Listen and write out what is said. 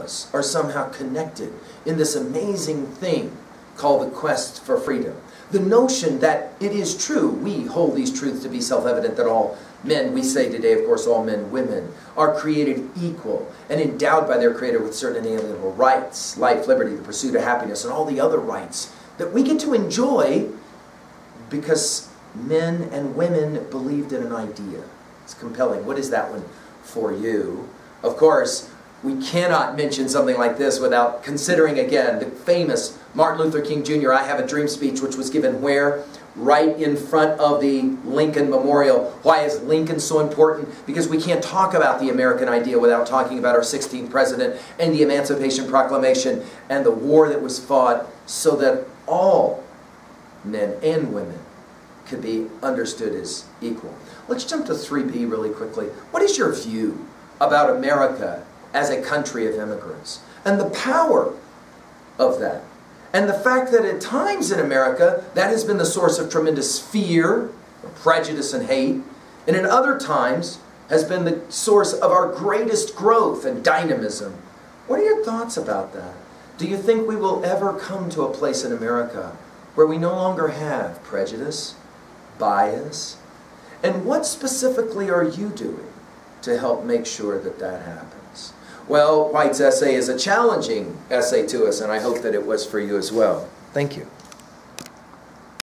us are somehow connected in this amazing thing called the quest for freedom. The notion that it is true, we hold these truths to be self-evident, that all men, we say today, of course, all men, women, are created equal and endowed by their Creator with certain inalienable rights, life, liberty, the pursuit of happiness, and all the other rights that we get to enjoy because men and women believed in an idea. It's compelling. What is that one for you? Of course, we cannot mention something like this without considering again the famous Martin Luther King Jr. I Have a Dream speech, which was given where? Right in front of the Lincoln Memorial. Why is Lincoln so important? Because we can't talk about the American idea without talking about our 16th president and the Emancipation Proclamation and the war that was fought so that all men and women could be understood as equal. Let's jump to 3B really quickly. What is your view about America as a country of immigrants and the power of that? And the fact that at times in America, that has been the source of tremendous fear, prejudice, and hate, and in other times has been the source of our greatest growth and dynamism. What are your thoughts about that? Do you think we will ever come to a place in America where we no longer have prejudice, bias? And what specifically are you doing to help make sure that that happens? Well, White's essay is a challenging essay to us, and I hope that it was for you as well. Thank you.